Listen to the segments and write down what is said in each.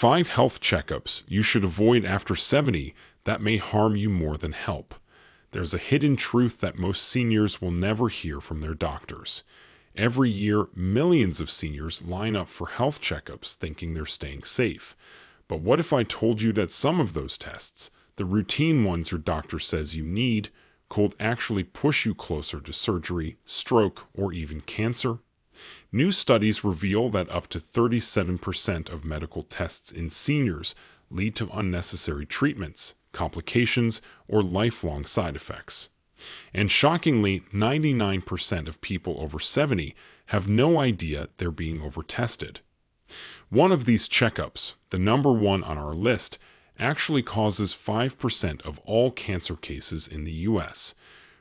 5 health checkups you should avoid after 70 that may harm you more than help. There's a hidden truth that most seniors will never hear from their doctors. Every year, millions of seniors line up for health checkups thinking they're staying safe. But what if I told you that some of those tests, the routine ones your doctor says you need, could actually push you closer to surgery, stroke, or even cancer? New studies reveal that up to 37% of medical tests in seniors lead to unnecessary treatments, complications, or lifelong side effects. And shockingly, 99% of people over 70 have no idea they're being overtested. One of these checkups, the number one on our list, actually causes 5% of all cancer cases in the US,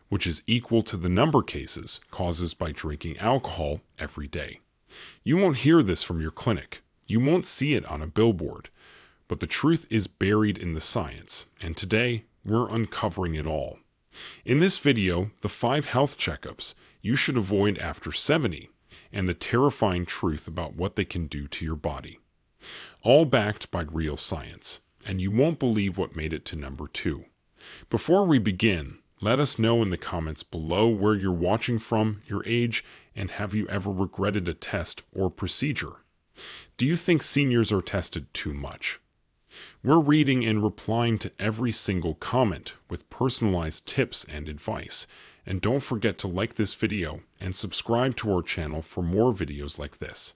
which is equal to the number cases causes by drinking alcohol every day. You won't hear this from your clinic. You won't see it on a billboard. But the truth is buried in the science, and today we're uncovering it all. In this video, the 5 health checkups you should avoid after 70, and the terrifying truth about what they can do to your body. All backed by real science, and you won't believe what made it to number 2. Before we begin, let us know in the comments below where you're watching from, your age, and have you ever regretted a test or procedure? Do you think seniors are tested too much? We're reading and replying to every single comment with personalized tips and advice. And don't forget to like this video and subscribe to our channel for more videos like this.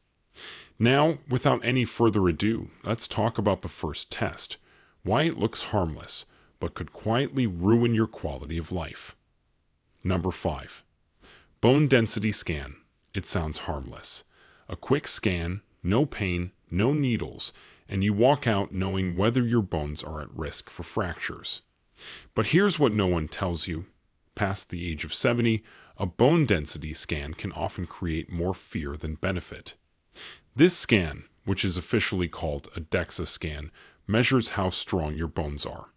Now, without any further ado, let's talk about the first test, why it looks harmless, but could quietly ruin your quality of life. Number 5. Bone density scan. It sounds harmless. A quick scan, no pain, no needles, and you walk out knowing whether your bones are at risk for fractures. But here's what no one tells you. Past the age of 70, a bone density scan can often create more fear than benefit. This scan, which is officially called a DEXA scan, measures how strong your bones are.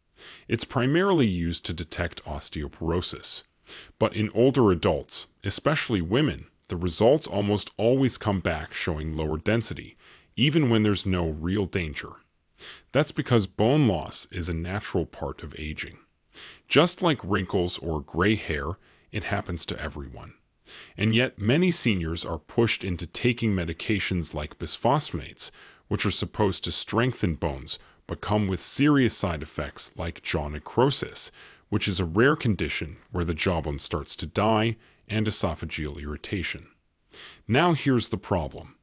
It's primarily used to detect osteoporosis. But in older adults, especially women, the results almost always come back showing lower density, even when there's no real danger. That's because bone loss is a natural part of aging. Just like wrinkles or gray hair, it happens to everyone. And yet many seniors are pushed into taking medications like bisphosphonates, which are supposed to strengthen bones, but come with serious side effects like jaw necrosis, which is a rare condition where the jawbone starts to die, and esophageal irritation. Now here's the problem.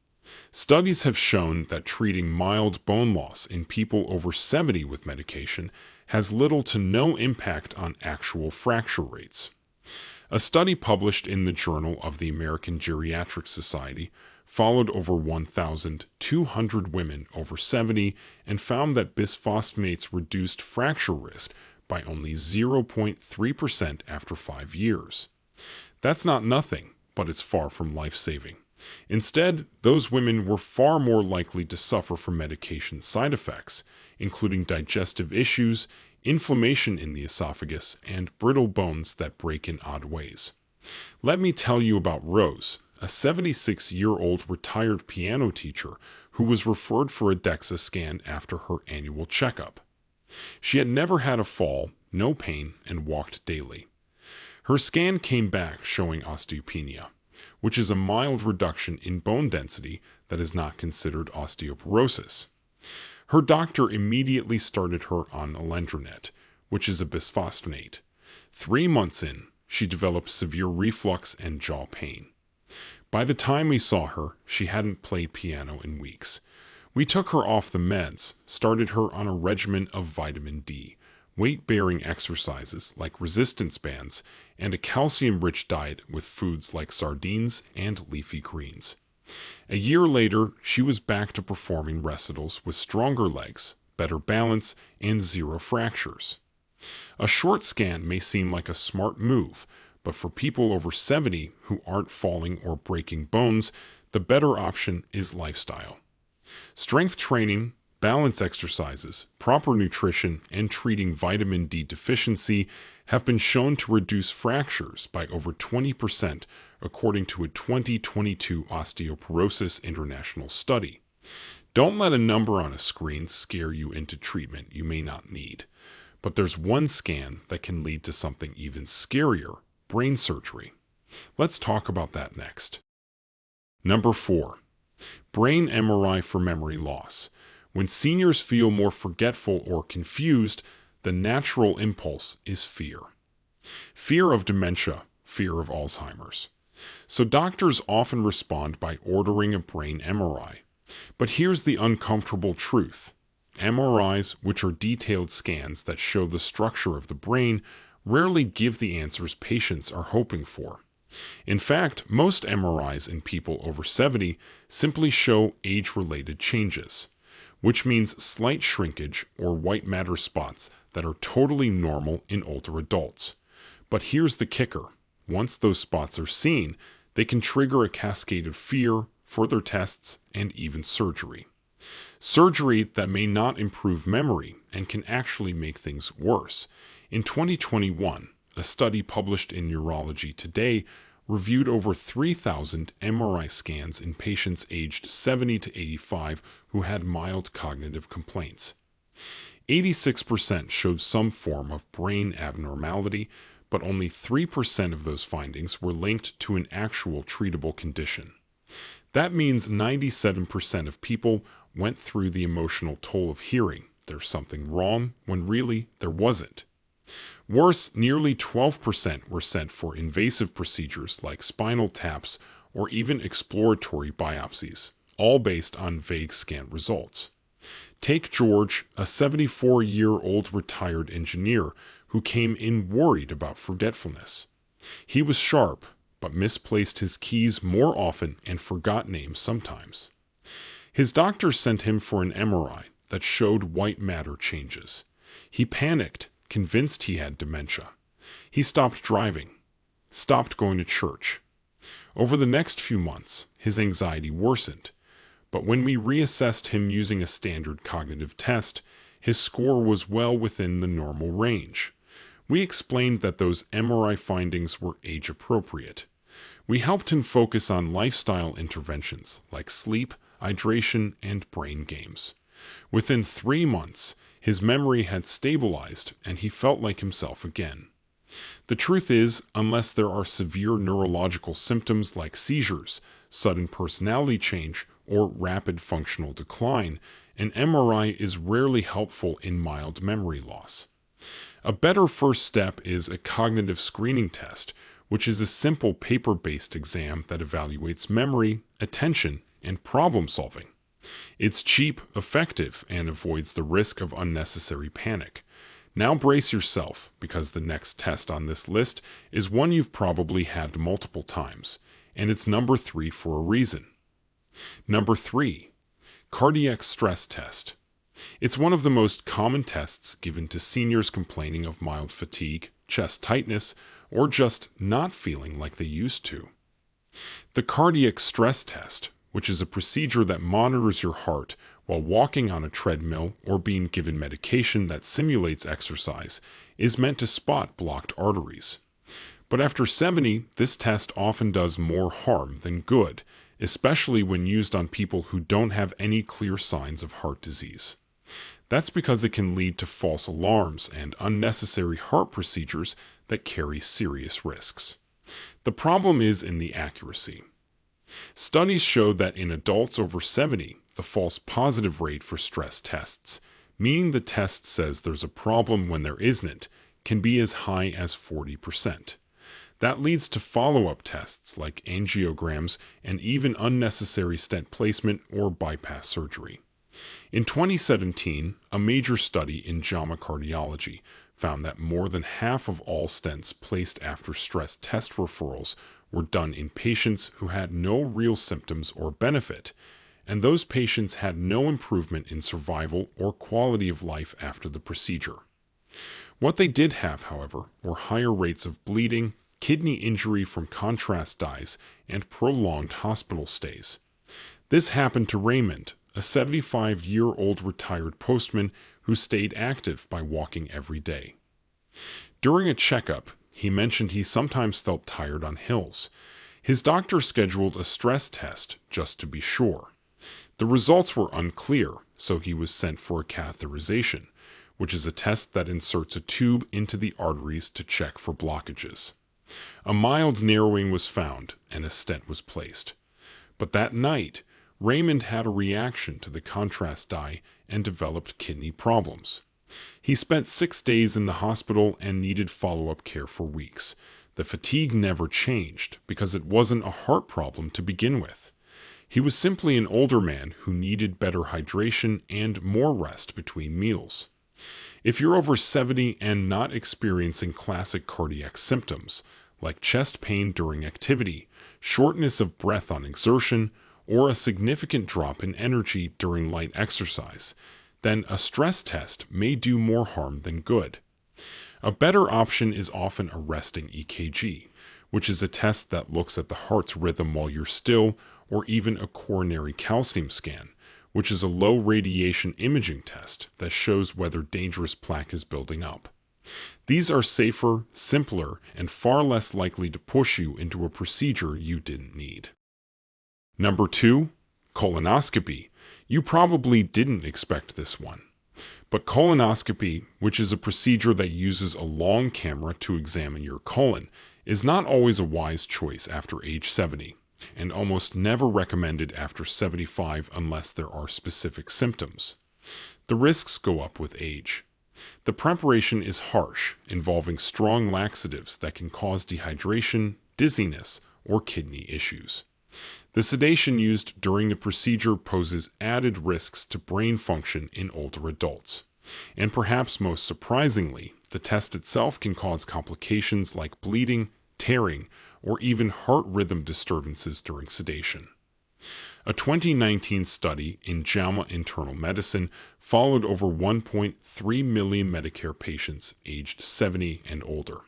Studies have shown that treating mild bone loss in people over 70 with medication has little to no impact on actual fracture rates. A study published in the Journal of the American Geriatric Society followed over 1,200 women over 70 and found that bisphosphonates reduced fracture risk by only 0.3% after 5 years. That's not nothing, but it's far from life-saving. Instead, those women were far more likely to suffer from medication side effects, including digestive issues, inflammation in the esophagus, and brittle bones that break in odd ways. Let me tell you about Rose, a 76-year-old retired piano teacher who was referred for a DEXA scan after her annual checkup. She had never had a fall, no pain, and walked daily. Her scan came back showing osteopenia, which is a mild reduction in bone density that is not considered osteoporosis. Her doctor immediately started her on alendronate, which is a bisphosphonate. 3 months in, she developed severe reflux and jaw pain. By the time we saw her, she hadn't played piano in weeks. We took her off the meds, started her on a regimen of vitamin D, weight-bearing exercises like resistance bands, and a calcium-rich diet with foods like sardines and leafy greens. A year later, she was back to performing recitals with stronger legs, better balance, and 0 fractures. A short scan may seem like a smart move, but for people over 70 who aren't falling or breaking bones, the better option is lifestyle. Strength training, balance exercises, proper nutrition, and treating vitamin D deficiency have been shown to reduce fractures by over 20%, according to a 2022 Osteoporosis International study. Don't let a number on a screen scare you into treatment you may not need. But there's one scan that can lead to something even scarier: brain surgery. Let's talk about that next. Number 4. Brain MRI for memory loss. When seniors feel more forgetful or confused, the natural impulse is fear. Fear of dementia, fear of Alzheimer's. So doctors often respond by ordering a brain MRI. But here's the uncomfortable truth. MRIs, which are detailed scans that show the structure of the brain, rarely give the answers patients are hoping for. In fact, most MRIs in people over 70 simply show age-related changes, which means slight shrinkage or white matter spots that are totally normal in older adults. But here's the kicker. Once those spots are seen, they can trigger a cascade of fear, further tests, and even surgery. Surgery that may not improve memory and can actually make things worse. In 2021, a study published in Neurology Today reviewed over 3,000 MRI scans in patients aged 70 to 85 who had mild cognitive complaints. 86% showed some form of brain abnormality, but only 3% of those findings were linked to an actual treatable condition. That means 97% of people went through the emotional toll of hearing there's something wrong when really there wasn't. Worse, nearly 12% were sent for invasive procedures like spinal taps or even exploratory biopsies, all based on vague scan results. Take George, a 74-year-old retired engineer who came in worried about forgetfulness. He was sharp, but misplaced his keys more often and forgot names sometimes. His doctor sent him for an MRI that showed white matter changes. He panicked, convinced he had dementia. He stopped driving, stopped going to church. Over the next few months, his anxiety worsened. But when we reassessed him using a standard cognitive test, his score was well within the normal range. We explained that those MRI findings were age-appropriate. We helped him focus on lifestyle interventions like sleep, hydration, and brain games. Within 3 months, his memory had stabilized and he felt like himself again. The truth is, unless there are severe neurological symptoms like seizures, sudden personality change, or rapid functional decline, an MRI is rarely helpful in mild memory loss. A better first step is a cognitive screening test, which is a simple paper-based exam that evaluates memory, attention, and problem solving. It's cheap, effective, and avoids the risk of unnecessary panic. Now brace yourself, because the next test on this list is one you've probably had multiple times, and it's number 3 for a reason. Number 3, cardiac stress test. It's one of the most common tests given to seniors complaining of mild fatigue, chest tightness, or just not feeling like they used to. The cardiac stress test, which is a procedure that monitors your heart while walking on a treadmill or being given medication that simulates exercise, is meant to spot blocked arteries. But after 70, this test often does more harm than good, especially when used on people who don't have any clear signs of heart disease. That's because it can lead to false alarms and unnecessary heart procedures that carry serious risks. The problem is in the accuracy. Studies show that in adults over 70, the false positive rate for stress tests, meaning the test says there's a problem when there isn't, can be as high as 40%. That leads to follow-up tests like angiograms and even unnecessary stent placement or bypass surgery. In 2017, a major study in JAMA Cardiology found that more than half of all stents placed after stress test referrals were done in patients who had no real symptoms or benefit, and those patients had no improvement in survival or quality of life after the procedure. What they did have, however, were higher rates of bleeding, kidney injury from contrast dyes, and prolonged hospital stays. This happened to Raymond, a 75-year-old retired postman who stayed active by walking every day. During a checkup, he mentioned he sometimes felt tired on hills. His doctor scheduled a stress test just to be sure. The results were unclear, so he was sent for a catheterization, which is a test that inserts a tube into the arteries to check for blockages. A mild narrowing was found, and a stent was placed. But that night, Raymond had a reaction to the contrast dye and developed kidney problems. He spent 6 days in the hospital and needed follow-up care for weeks. The fatigue never changed because it wasn't a heart problem to begin with. He was simply an older man who needed better hydration and more rest between meals. If you're over 70 and not experiencing classic cardiac symptoms, like chest pain during activity, shortness of breath on exertion, or a significant drop in energy during light exercise, then a stress test may do more harm than good. A better option is often a resting EKG, which is a test that looks at the heart's rhythm while you're still, or even a coronary calcium scan, which is a low radiation imaging test that shows whether dangerous plaque is building up. These are safer, simpler, and far less likely to push you into a procedure you didn't need. Number 2, colonoscopy. You probably didn't expect this one. But colonoscopy, which is a procedure that uses a long camera to examine your colon, is not always a wise choice after age 70, and almost never recommended after 75 unless there are specific symptoms. The risks go up with age. The preparation is harsh, involving strong laxatives that can cause dehydration, dizziness, or kidney issues. The sedation used during the procedure poses added risks to brain function in older adults. And perhaps most surprisingly, the test itself can cause complications like bleeding, tearing, or even heart rhythm disturbances during sedation. A 2019 study in JAMA Internal Medicine followed over 1.3 million Medicare patients aged 70 and older.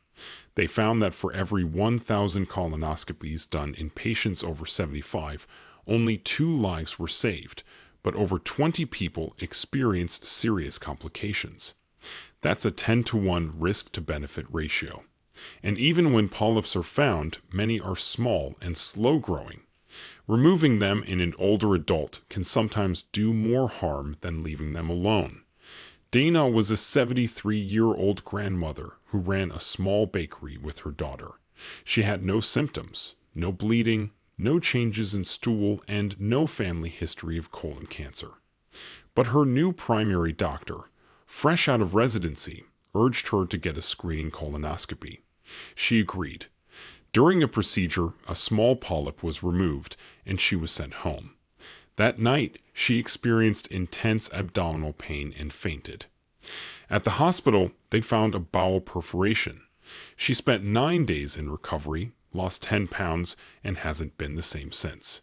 They found that for every 1,000 colonoscopies done in patients over 75, only 2 lives were saved, but over 20 people experienced serious complications. That's a 10-to-1 risk-to-benefit ratio. And even when polyps are found, many are small and slow-growing. Removing them in an older adult can sometimes do more harm than leaving them alone. Dana was a 73-year-old grandmother who ran a small bakery with her daughter. She had no symptoms, no bleeding, no changes in stool, and no family history of colon cancer. But her new primary doctor, fresh out of residency, urged her to get a screening colonoscopy. She agreed. During the procedure, a small polyp was removed, and she was sent home. That night, she experienced intense abdominal pain and fainted. At the hospital, they found a bowel perforation. She spent 9 days in recovery, lost 10 pounds, and hasn't been the same since.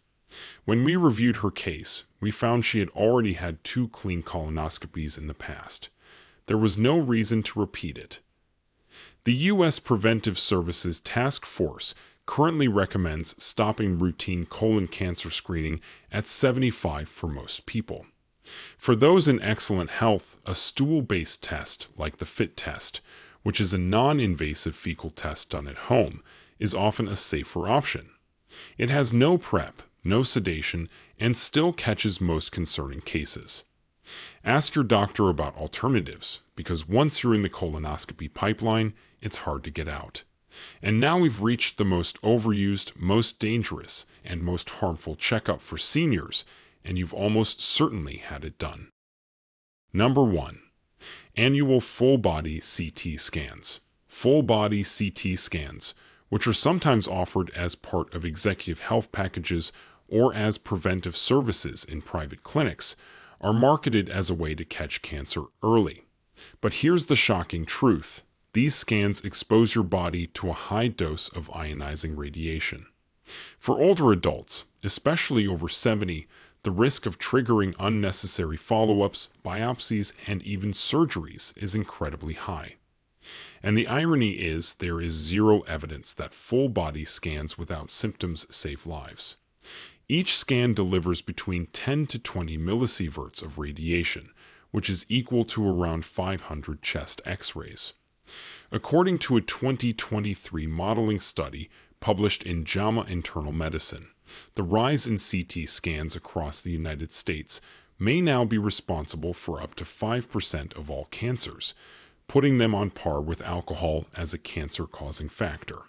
When we reviewed her case, we found she had already had 2 clean colonoscopies in the past. There was no reason to repeat it. The U.S. Preventive Services Task Force currently recommends stopping routine colon cancer screening at 75 for most people. For those in excellent health, a stool-based test like the FIT test, which is a non-invasive fecal test done at home, is often a safer option. It has no prep, no sedation, and still catches most concerning cases. Ask your doctor about alternatives, because once you're in the colonoscopy pipeline, it's hard to get out. And now we've reached the most overused, most dangerous, and most harmful checkup for seniors, and you've almost certainly had it done. Number 1. Annual full-body CT scans. Full-body CT scans, which are sometimes offered as part of executive health packages or as preventive services in private clinics, are marketed as a way to catch cancer early. But here's the shocking truth. These scans expose your body to a high dose of ionizing radiation. For older adults, especially over 70, the risk of triggering unnecessary follow-ups, biopsies, and even surgeries is incredibly high. And the irony is there is zero evidence that full-body scans without symptoms save lives. Each scan delivers between 10 to 20 millisieverts of radiation, which is equal to around 500 chest X-rays. According to a 2023 modeling study published in JAMA Internal Medicine, The rise in CT scans across the United States may now be responsible for up to 5% of all cancers, putting them on par with alcohol as a cancer-causing factor.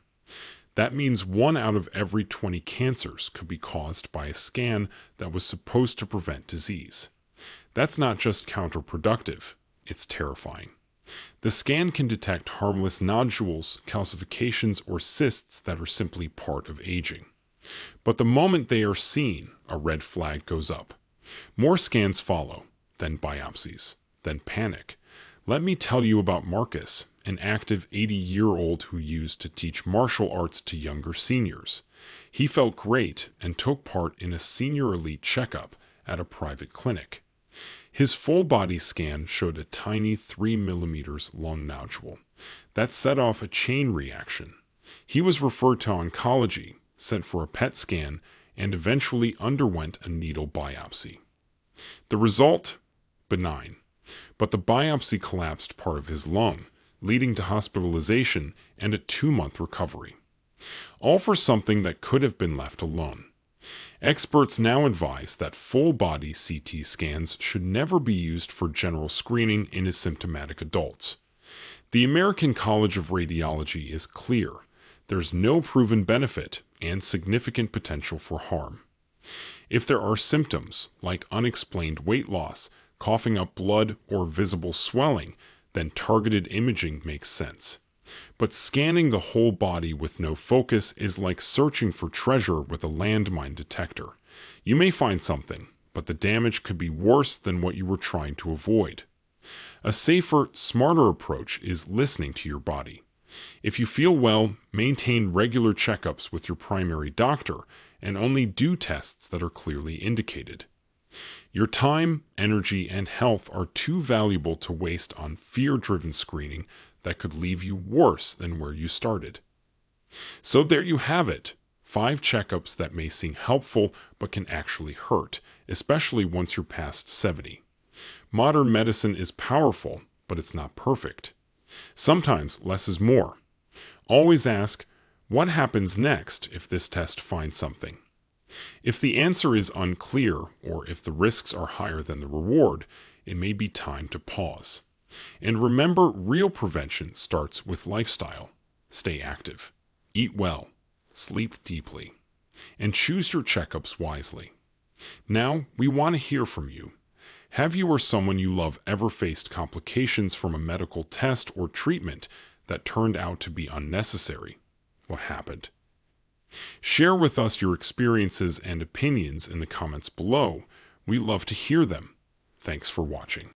That means 1 out of every 20 cancers could be caused by a scan that was supposed to prevent disease. That's not just counterproductive, it's terrifying. The scan can detect harmless nodules, calcifications, or cysts that are simply part of aging. But the moment they are seen, a red flag goes up. More scans follow, then biopsies, then panic. Let me tell you about Marcus, an active 80-year-old who used to teach martial arts to younger seniors. He felt great and took part in a senior elite checkup at a private clinic. His full-body scan showed a tiny 3 millimeters long nodule. That set off a chain reaction. He was referred to oncology, sent for a PET scan, and eventually underwent a needle biopsy. The result? Benign. But the biopsy collapsed part of his lung, leading to hospitalization and a 2-month recovery. All for something that could have been left alone. Experts now advise that full-body CT scans should never be used for general screening in asymptomatic adults. The American College of Radiology is clear. There's no proven benefit and significant potential for harm. If there are symptoms, like unexplained weight loss, coughing up blood, or visible swelling, then targeted imaging makes sense. But scanning the whole body with no focus is like searching for treasure with a landmine detector. You may find something, but the damage could be worse than what you were trying to avoid. A safer, smarter approach is listening to your body. If you feel well, maintain regular checkups with your primary doctor and only do tests that are clearly indicated. Your time, energy, and health are too valuable to waste on fear-driven screening that could leave you worse than where you started. So there you have it. 5 checkups that may seem helpful but can actually hurt, especially once you're past 70. Modern medicine is powerful, but it's not perfect. Sometimes less is more. Always ask, what happens next if this test finds something? If the answer is unclear, or if the risks are higher than the reward, it may be time to pause. And remember, real prevention starts with lifestyle. Stay active, eat well, sleep deeply, and choose your checkups wisely. Now, we want to hear from you. Have you or someone you love ever faced complications from a medical test or treatment that turned out to be unnecessary? What happened? Share with us your experiences and opinions in the comments below. We love to hear them. Thanks for watching.